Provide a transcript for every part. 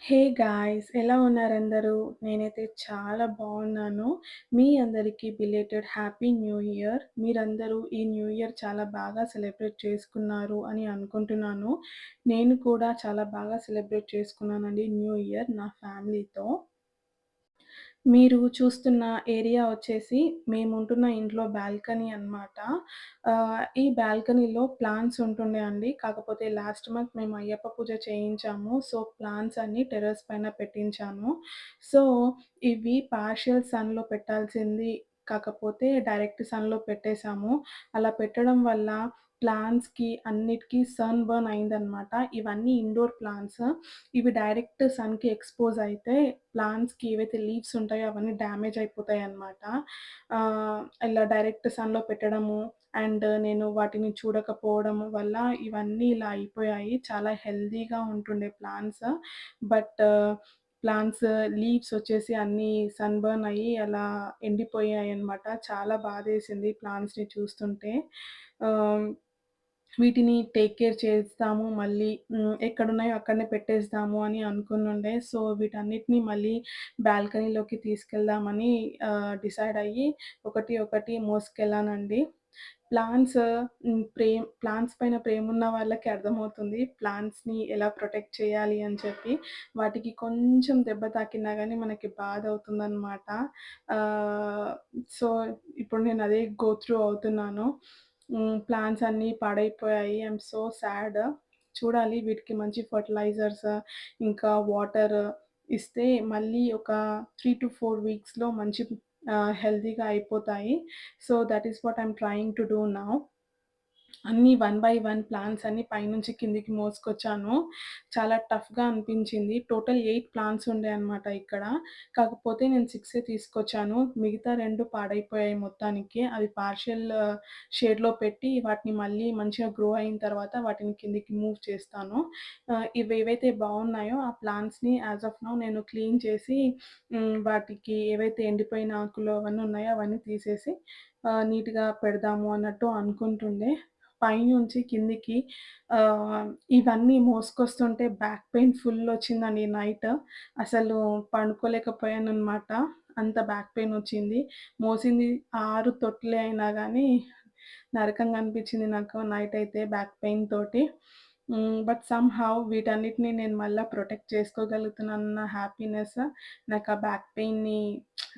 Hey guys! ఎలా ఉన్నారందరూ? నేనైతే చాలా బావున్నాను. మీ అందరికీ బిలేటెడ్ హ్యాపీ న్యూ ఇయర్. మీరందరూ ఈ న్యూ ఇయర్ చాలా బాగా సెలబ్రేట్ చేసుకున్నారు అని అనుకుంటున్నాను. నేను కూడా చాలా బాగా సెలబ్రేట్ చేసుకున్నానండి న్యూ ఇయర్ నా ఫ్యామిలీతో. మీరు చూస్తున్న ఏరియా వచ్చేసి మేముంటున్న ఇంట్లో బాల్కనీ అనమాట. ఈ బాల్కనీలో ప్లాంట్స్ ఉంటుండే అండి. కాకపోతే లాస్ట్ మంత్ మేము అయ్యప్ప పూజ చేయించాము. సో, ప్లాంట్స్ అన్నీ టెర్రస్ పైన పెట్టించాను. సో, ఇవి పార్షియల్ సన్‌లో పెట్టాల్సింది కాకపోతే డైరెక్ట్ సన్‌లో పెట్టేసాము. అలా పెట్టడం వల్ల ప్లాంట్స్‌కి అన్నిటికి సన్ బర్న్ అయిందనమాట. ఇవన్నీ ఇండోర్ ప్లాంట్స్. ఇవి డైరెక్ట్ సన్‌కి ఎక్స్‌పోజ్ అయితే ప్లాంట్స్‌కి ఏవైతే లీవ్స్ ఉంటాయో అవన్నీ డ్యామేజ్ అయిపోతాయన్నమాట. ఇలా డైరెక్ట్ సన్‌లో పెట్టడము నేను వాటిని చూడకపోవడం వల్ల ఇవన్నీ ఇలా అయిపోయాయి. చాలా హెల్తీగా ఉంటుండే ప్లాంట్స్. బట్ ప్లాంట్స్ లీవ్స్ వచ్చేసి అన్నీ సన్‌బర్న్ అయ్యి అలా ఎండిపోయాయన్నమాట. చాలా బాధేసింది ప్లాంట్స్‌ని చూస్తుంటే. ఆహ్ వీటిని టేక్ కేర్ చేస్తాము. మళ్ళీ ఎక్కడున్నాయో అక్కడనే పెట్టేద్దాము అని అనుకునుండే. సో, వీటన్నిటిని మళ్ళీ బాల్కనీలోకి తీసుకెళ్దామని డిసైడ్ అయ్యి ఒకటి ఒకటి మోసుకెళ్ళానండి. ప్లాంట్స్ ప్లాంట్స్ పైన ప్రేమున్న వాళ్ళకి అర్థమవుతుంది. ప్లాంట్స్‌ని ఎలా ప్రొటెక్ట్ చేయాలి అని చెప్పి. వాటికి కొంచెం దెబ్బ తాకినా గానీ మనకి బాధవుతుందనమాట. ఆహ్, సో, ఇప్పుడు నేను అదే గో త్రూ అవుతున్నాను. ప్లాంట్స్ అన్నీ పాడైపోయాయి. I'm so sad. చూడాలి వీటికి మంచి ఫెర్టిలైజర్స్ ఇంకా వాటర్ ఇస్తే మళ్ళీ ఒక 3-4 వీక్స్‌లో మంచి హెల్తీగా అయిపోతాయి. So, that is what I'm trying to do now. అన్నీ వన్ బై వన్ ప్లాంట్స్ అన్నీ పైనుంచి కిందకి మోసుకొచ్చాను. చాలా టఫ్‌గా అనిపించింది. టోటల్ 8 ప్లాంట్స్ ఉండే అన్నమాట ఇక్కడ. కాకపోతే నేను 6 తీసుకొచ్చాను. మిగతా 2 పాడైపోయాయి మొత్తానికి. అవి పార్షియల్ షేడ్‌లో పెట్టి వాటిని మళ్ళీ మంచిగా గ్రో అయిన తర్వాత వాటిని కిందకి మూవ్ చేస్తాను. ఇవేవైతే బావున్నాయో ఆ ప్లాంట్స్‌ని యాస్ ఆఫ్ నౌ నేను క్లీన్ చేసి వాటికి ఏవైతే ఎండిపోయిన ఆకులు అవన్నీ ఉన్నాయో అవన్నీ తీసేసి నీట్‌గా పెడదాము అన్నట్టు అనుకుంటుండే. పైనుంచి కిందికి ఆహ్, ఇవన్నీ మోసుకొస్తుంటే బ్యాక్ పెయిన్ ఫుల్లొచ్చిందండి నైట్. అసలు పడుకోలేకపోయాననమాట. అంత బ్యాక్ పెయినొచ్చింది. మోసింది 6 తొట్లే అయినా గానీ నరకంగా అనిపిచ్చింది నాకు నైటయితే బ్యాక్ పెయిన్ తోటి. బట్ సమ్‌హౌ వీటన్నిటిని నేను మళ్ళా ప్రొటెక్ట్ చేసుకోగలుగుతున్నానన్న హ్యాపీనెస్ నాకు ఆ బ్యాక్ పెయిన్‌ని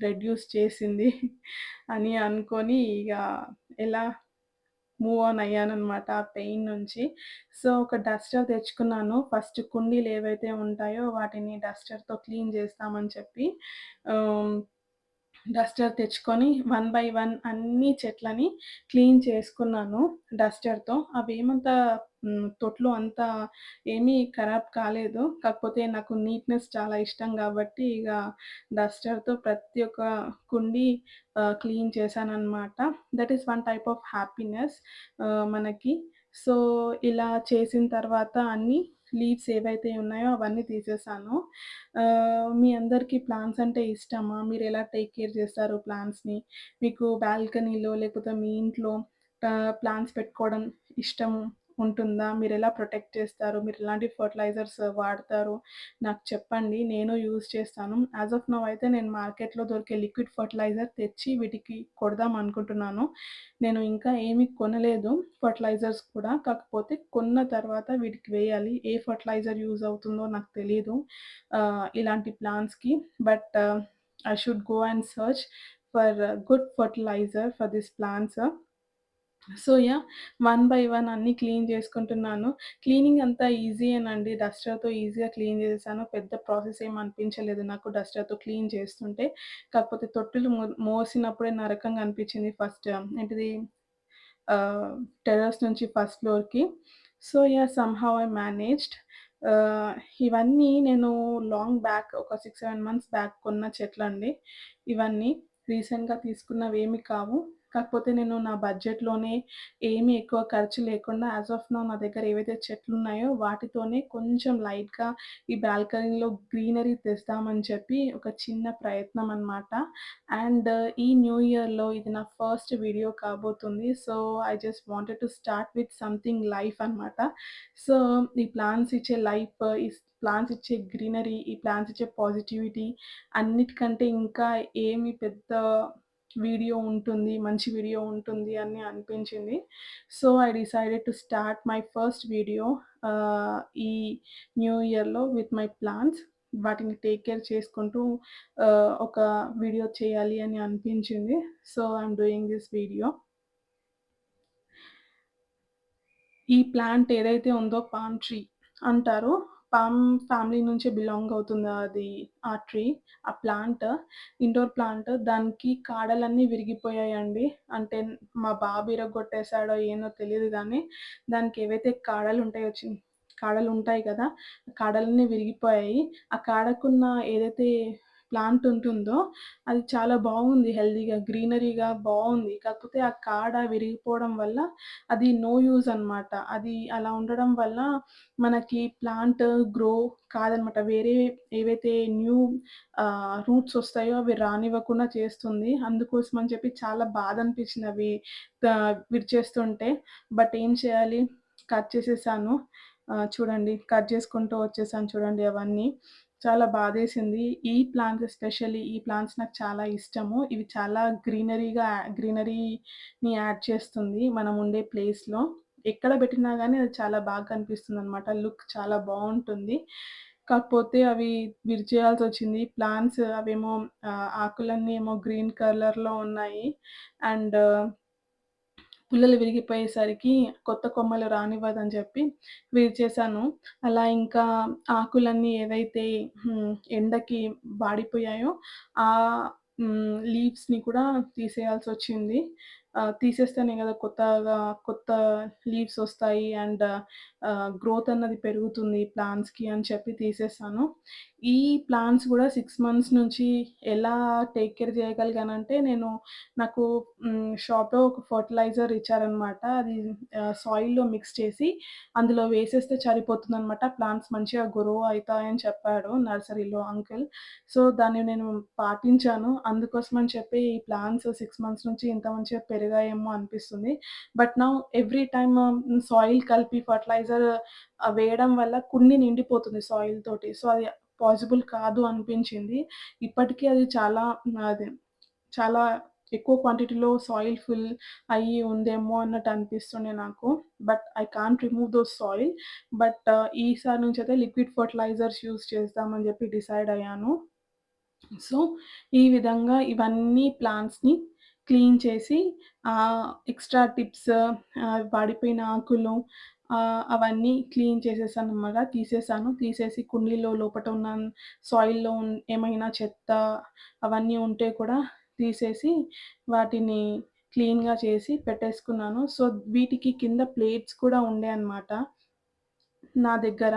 రెడ్యూస్ చేసింది అని అనుకోని ఇగ ఎలా మూవ్ ఆన్ అయ్యాననమాట ఆ పెయిన్ నుంచి. సో, ఒక డస్టర్ తెచ్చుకున్నాను. ఫస్ట్ కుండీలేవైతే ఉంటాయో వాటిని డస్టర్‌తో క్లీన్ చేస్తామని చెప్పి ఆహ్, డస్టర్ తెచ్చుకొని వన్ బై వన్ అన్ని చెట్లని క్లీన్ చేసుకున్నాను డస్టర్‌తో. అవేమంత తొట్లు అంతా ఏమీ ఖరాబ్ కాలేదు. కాకపోతే నాకు నీట్‌నెస్ చాలా ఇష్టం గాబట్టి ఇగ డస్టర్‌తో ప్రతి ఒక్క కుండీ క్లీన్ చేశాననమాట. That is one type of happiness మనకి. సో, ఇలా చేసిన తర్వాత అన్నీ లీవ్స్ ఏవైతే ఉన్నాయో అవన్నీ తీసేసాను. మీ అందరికీ ప్లాంట్స్ అంటే ఇష్టమా? మీరెలా టేక్ కేర్ చేస్తారు ప్లాంట్స్‌ని? మీకు బాల్కనీలో లేకపోతే మీ ఇంట్లో ప్లాంట్స్ పెట్టుకోవడం ఇష్టం ఉంటుందా? మీరెలా ప్రొటెక్ట్ చేస్తారు? మీరెలాంటి ఫెర్టిలైజర్స్ వాడతారు? నాకు చెప్పండి. నేను యూజ్ చేస్తాను. యాస్ ఆఫ్ నౌ అయితే నేను మార్కెట్‌లో దొరికే లిక్విడ్ ఫెర్టిలైజర్ తెచ్చి వీటికి కొడదాం అనుకుంటున్నాను. నేను ఇంకా ఏమి కొనలేదు ఫెర్టిలైజర్స్ కూడా. కాకపోతే కొన్న తర్వాత వీటికి వేయాలి. ఏ ఫెర్టిలైజర్ యూజ్ అవుతుందో నాకు తెలీదు. ఇలాంటి ప్లాంట్స్‌కి. But I should go and search for good fertilizer for these plants. So, yeah! One by one అన్నీ క్లీన్ చేసుకుంటున్నాను. క్లీనింగ్ అంతా ఈజీయేనండి. డస్టర్‌తో ఈజీగా క్లీన్ చేసేసాను. పెద్ద ప్రాసెస్ ఏమి అనిపించలేదు నాకు డస్టర్‌తో క్లీన్ చేస్తుంటే. కాకపోతే తొట్టిలు మోసినప్పుడే నరకంగా అనిపించింది ఫస్ట్. ఏంటిది ఆహ్, టెర్రస్ నుంచి ఫస్ట్ ఫ్లోర్‌కి. So, yeah! Somehow I managed. ఆహ్, ఇవన్నీ నేను లాంగ్ బ్యాక్ ఒక 6, 7 మంత్స్ బ్యాక్ కొన్న చెట్లండి ఇవన్నీ. రీసెంట్‌గా తీసుకున్నవేమి కావు. కాకపోతే నేను నా బడ్జెట్‌లోనే ఏమి ఎక్కువ ఖర్చు లేకుండా యాస్ ఆఫ్ నౌ నా దగ్గర ఏవైతే చెట్లున్నాయో వాటితోనే కొంచెం లైట్‌గా ఈ బాల్కనీలో గ్రీనరీ తెస్తామని చెప్పి ఒక చిన్న ప్రయత్నం అనమాట. అండ్ ఈ న్యూ ఇయర్‌లో ఇది నా ఫస్ట్ వీడియో కాబోతుంది. So, I just wanted to start with something life అనమాట. సో, ఈ ప్లాంట్స్ ఇచ్చే లైఫ్, ఈ ప్లాంట్స్ ఇచ్చే గ్రీనరీ, ఈ ప్లాంట్స్ ఇచ్చే పాజిటివిటీ అన్నిటికంటే ఇంకా ఏమి పెద్ద వీడియో ఉంటుంది, మంచి వీడియో ఉంటుంది అని అనిపించింది. So, I decided to start my first video ఈ న్యూ ఇయర్‌లో విత్ మై ప్లాంట్స్. వాటిని టేక్ కేర్ చేసుకుంటూ ఒక వీడియో చేయాలి అని అనిపించింది. So, I'm doing this video. ఈ ప్లాంట్ ఏదైతే ఉందో పామ్ ట్రీ అంటారు. పామ్ ఫ్యామిలీ నుంచే బిలాంగ్ అవుతుంది అది ఆ ట్రీ. ఆ ప్లాంట్ ఇండోర్ ప్లాంట్. దానికి కాడలన్నీ విరిగిపోయాయండి. అంటే మా బాబు ఇరగ్గొట్టేసాడో ఏందో తెలీదు గానీ, దానికి ఏవైతే కాడలుంటాయో కాడలుంటాయి కదా! కాడలన్నీ విరిగిపోయాయి. ఆ కాడకున్న ఏదైతే ప్లాంట్ ఉంటుందో అది చాలా బాగుంది హెల్తీగా, గ్రీనరీగా బావుంది. కాకపోతే ఆ కాడ విరిగిపోవడం వల్ల అది నో యూజ్ అనమాట. అది అలా ఉండడం వల్ల మనకి ప్లాంట్ గ్రో కాదనమాట. వేరే ఏవైతే న్యూ రూట్స్ ఒస్తాయో అవి రానివ్వకుండా చేస్తుంది. అందుకోసం అని చెప్పి చాలా బాధనిపించింది అవి విడిచేస్తుంటే. బట్ ఏం చేయాలి? కట్ చేసేసాను. చూడండి కట్ చేసుకుంటూ వచ్చేసాను చూడండి అవన్నీ. చాలా బాధేసింది. ఈ ప్లాంట్స్ ఎస్పెషల్లీ ఈ ప్లాంట్స్ నాకు చాలా ఇష్టము. ఇవి చాలా గ్రీనరీని యాడ్ చేస్తుంది మనం ఉండే ప్లేస్‌లో. ఎక్కడ పెట్టినా గానీ అది చాలా బాగా కనిపిస్తుందనమాట. లుక్ చాలా బావుంటుంది. కాకపోతే అవి విరిచేయాల్సొచ్చింది. ప్లాంట్స్ అవేమో ఆకులన్నీ ఏమో గ్రీన్ కలర్‌లో ఉన్నాయి. అండ్ పుల్లలు విరిగిపోయేసరికి కొత్త కొమ్మలు రానివ్వదని చెప్పి విరిచేసాను. అలా ఇంకా ఆకులన్నీ ఏవైతే ఎండకి వాడిపోయాయో లీవ్స్‌ని కూడా తీసేయాల్సొచ్చింది. తీసేస్తేనే గదా కొత్త లీవ్స్ ఒస్తాయి. అండ్ గ్రోత్ అన్నది పెరుగుతుంది ప్లాంట్స్‌కి అని చెప్పి తీసేసాను. ఈ ప్లాంట్స్ గూడా 6 మంత్స్ నుంచి ఎలా టేక్ కేర్ చేయగలిగానంటే నాకు షాప్‌లో ఒక ఫెర్టిలైజర్ ఇచ్చారనమాట. అది సాయిల్‌లో మిక్స్ చేసి అందులో వేసేస్తే సరిపోతుందనమాట. ప్లాంట్స్ మంచిగా గ్రో అయితాయని చెప్పాడు నర్సరీలో అంకుల్. సో, దాన్ని నేను పాటించాను. అందుకోసమని చెప్పి ఈ ప్లాంట్స్ 6 మంత్స్ నుంచి ఇంత మంచిగా పెరిగాయేమో అనిపిస్తుంది. But now every time soil కలిపి ఫెర్టిలైజర్ వేయడం వల్ల కుండీ నిండిపోతుంది సాయిల్ తోటి. సో, అది పాసిబుల్ కాదు అనిపించింది. ఇప్పటికి అది అది చాలా ఎక్కువ క్వాంటిటీలో సాయిల్ ఫిల్ అయ్యి ఉందేమో అన్నట్టు అనిపిస్తుండే నాకు. But I can't remove those soil. But ఈసారి నుంచయితే లిక్విడ్ ఫెర్టిలైజర్స్ యూజ్ చేద్దామని జెప్పి డిసైడ్ అయ్యాను. సో, ఈ విధంగా ఇవన్నీ ప్లాంట్స్‌ని క్లీన్ చేసి ఎక్స్‌ట్రా టిప్స్, వాడిపోయిన ఆకులు అవన్నీ క్లీన్ చేసేసాననమాట. తీసేసాను. తీసేసి కుండీలో లోపట ఉన్న సాయిల్‌లో ఏమైనా చెత్త అవన్నీ ఉంటే కూడా తీసేసి వాటిని క్లీన్‌గా చేసి పెట్టేసుకున్నాను. సో, వీటికి కింద ప్లేట్స్ కూడా ఉండే అనమాట నా దగ్గర.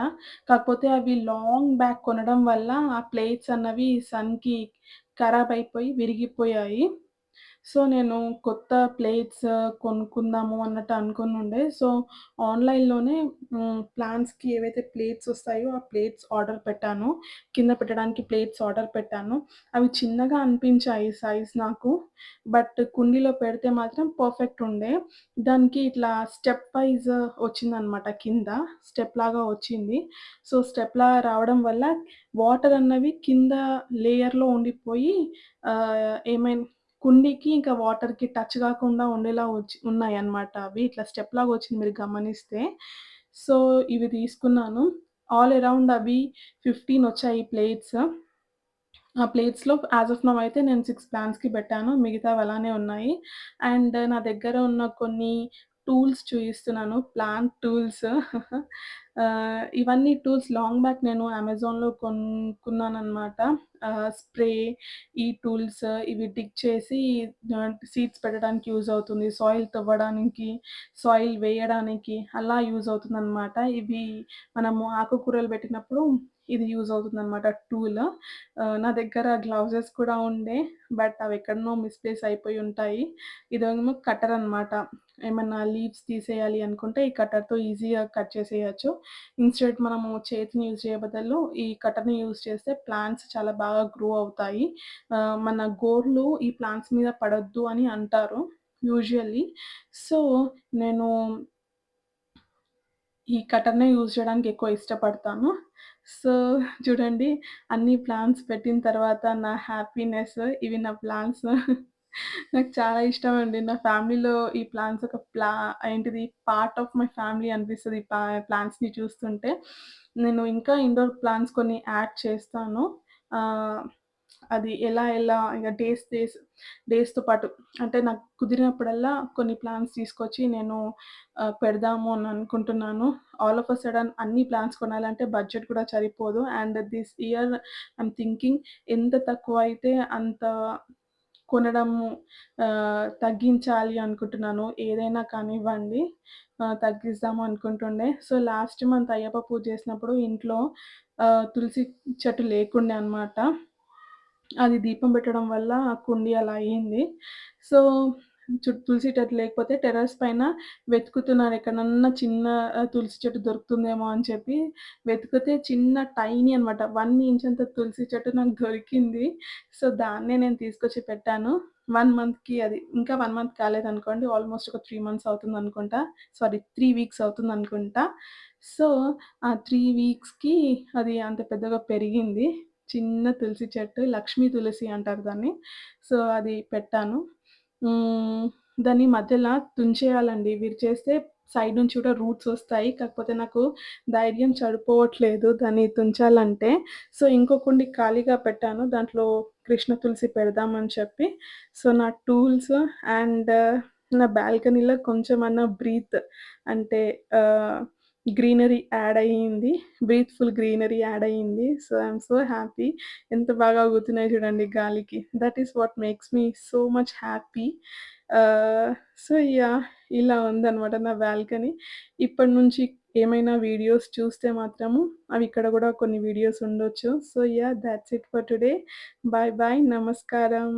కాకపోతే అవి లాంగ్ బ్యాక్ కొనడం వల్ల ఆ ప్లేట్స్ అన్నవి సన్‌కి ఖరాబ్ అయిపోయి విరిగిపోయాయి. సో, నేను కొత్త ప్లేట్స్ కొనుక్కుందాము అన్నట్టు అనుకునుండే. సో, ఆన్‌లైన్‌లోనే ప్లాంట్స్‌కి ఏవైతే ప్లేట్స్ ఒస్తాయో, ఆ ప్లేట్స్ ఆర్డర్ పెట్టాను. కింద పెట్టడానికి ప్లేట్స్ ఆర్డర్ పెట్టాను. అవి చిన్నగా అనిపించాయి సైజ్ నాకు. బట్ కుండీలో పెడితే మాత్రం పర్ఫెక్ట్ ఉండే. దానికి ఇట్లా స్టెప్ వైస్ వచ్చిందనమాట కింద. స్టెప్‌లాగా వచ్చింది. సో, స్టెప్‌లాగా రావడం వల్ల వాటర్ అన్నవి కింద లేయర్‌లో ఉండిపోయి ఏమైనా కుండీకి ఇంకా వాటర్‌కి టచ్ గాకుండా ఉండేలా ఉన్నాయన్నమాట అవి. ఇట్లా స్టెప్‌లాగా వచ్చింది మీరు గమనిస్తే. సో, ఇవి తీసుకున్నాను. ఆల్ అరౌండ్ అవి 15 వచ్చాయి ప్లేట్స్. ఆ ప్లేట్స్‌లో యాస్ ఆఫ్ నౌ అయితే నేను 6 ప్లాంట్స్‌కి పెట్టాను. మిగతావి అలానే ఉన్నాయి. అండ్ నా దగ్గర ఉన్న కొన్ని టూల్స్ చూయిస్తున్నాను. Plant tools. ఇవన్నీ టూల్స్ లాంగ్ బ్యాక్ నేను అమెజాన్‌లో కొనుక్కున్నాననమాట. స్ప్రే, ఈ టూల్స్ ఇవి డిగ్ చేసి సీడ్స్ పెట్టడానికి యూజ్ అవుతుంది. సాయిల్ తవ్వడానికి, సాయిల్ వేయడానికి అలా యూజ్ అవుతుందనమాట. ఇవి మనము ఆకుకూరలు పెట్టినప్పుడు ఇది యూజ్ అవుతుందనమాట టూల్. నా దగ్గర గ్లౌజెస్ కూడా ఉండే. బట్ అవెక్కడనో మిస్‌ప్లేస్ అయిపోయి ఉంటాయి. ఇదేమో కట్టర్ అనమాట. ఏమన్నా లీవ్స్ తీసేయాలి అనుకుంటే ఈ కట్టర్‌తో ఈజీగా కట్ చేసేయొచ్చు. ఇన్‌స్టెడ్ మనము చేతిని యూజ్ చేయ బదులు ఈ కట్టర్‌ని యూజ్ చేస్తే ప్లాంట్స్ చాలా బాగా గ్రో అవుతాయి. మన గోర్లు ఈ ప్లాంట్స్ మీద పడొద్దు అని అంటారు యూజువల్లీ. సో, నేను ఈ కటర్‌నే యూజ్ చేయడానికి ఎక్కువ ఇష్టపడతాను. సో, చూడండి అన్ని ప్లాన్స్ పెట్టిన తర్వాత నా హ్యాపీనెస్ ఇవి నా ప్లాన్స్. నాకు చాలా ఇష్టమండి. నా ఫ్యామిలీలో ఈ ప్లాన్స్ ఒక ఏంటిది పార్ట్ ఆఫ్ మై ఫ్యామిలీ అనిపిస్తది. ఈ ప్లాంట్స్‌ని చూస్తుంటే. నేను ఇంకా ఇండోర్ ప్లాంట్స్ కొన్ని యాడ్ చేస్తాను. ఆహ్, అది ఎలా ఇగ డేస్‌తో పాటు అంటే నాకు కుదిరినప్పుడల్లా కొన్ని ప్లాంట్స్ తీసుకొచ్చి నేను పెడదాము అని అనుకుంటున్నాను. ఆల్ ఆఫ్ ఎ సడన్ అన్ని ప్లాంట్స్ కొనాలంటే బడ్జెట్ కూడా సరిపోదు. And this year I'm thinking ఎంత తక్కువైతే అంత కొనడము తగ్గించాలి అనుకుంటున్నాను. ఏదైనా కానివ్వండి తగ్గిద్దాము అనుకుంటుండే. సో, లాస్ట్ మంత్ అయ్యప్ప పూజ చేసినప్పుడు ఇంట్లో తులసి చెట్టు లేకుండే అనమాట. అది దీపం పెట్టడం వల్ల ఆ కుండీ అలా అయింది. సో, తులసి చెట్టు లేకపోతే టెర్రస్ పైన వెతుకుతున్నాను ఎక్కడన్నా చిన్న తులసి చెట్టు దొరుకుతుందేమో అని చెప్పి వెతికితే చిన్న టైనీ అనమాట. 1 ఇంచ్ అంత తులసి చెట్టు నాకు దొరికింది. సో, దాన్నే నేను తీసుకొచ్చి పెట్టాను. 1 మంత్‌కి అది ఇంకా 1 మంత్ కాలేదనుకోండి. ఆల్‌మోస్ట్ ఒక 3 మంత్స్ అవుతుందనుకుంటా. సారీ 3 వీక్స్ అవుతుందనుకుంటా. సో, ఆ 3 వీక్స్‌కి అది అంత పెద్దగా పెరిగింది. చిన్న తులసి చెట్టు, లక్ష్మీ తులసి అంటారు దాన్ని. సో, అది పెట్టాను. హ్మ్. దాన్ని మధ్యల తుంచేయాలండి. విరిచేస్తే సైడ్ నుంచి కూడా రూట్స్ ఒస్తాయి. కాకపోతే నాకు ధైర్యం సరిపోవట్లేదు దాన్ని తుంచాలంటే. సో, ఇంకో కుండి ఖాళీగా పెట్టాను. దాంట్లో కృష్ణ తులసి పెడదామని చెప్పి. సో, నా టూల్స్ అండ్ నా బాల్కనీలో కొంచెమన్నా అంటే ఆహ్, గ్రీనరీ యాడ్ అయ్యింది. గ్రీనరీ యాడ్ అయ్యింది. So, I'm so happy. ఎంత బాగా ఊగుతున్నాయి చూడండి గాలికి. That is what makes me so much happy. ఆహ్, సో, యాహ్! ఇలా ఉందనమాట నా బాల్కనీ. ఇప్పటి నుంచి ఏమైనా వీడియోస్ చూస్తే మాత్రము అవి ఇక్కడ గూడా కొన్ని వీడియోస్ ఉండొచ్చు. So, yeah! That's it for today. Bye bye. నమస్కారం.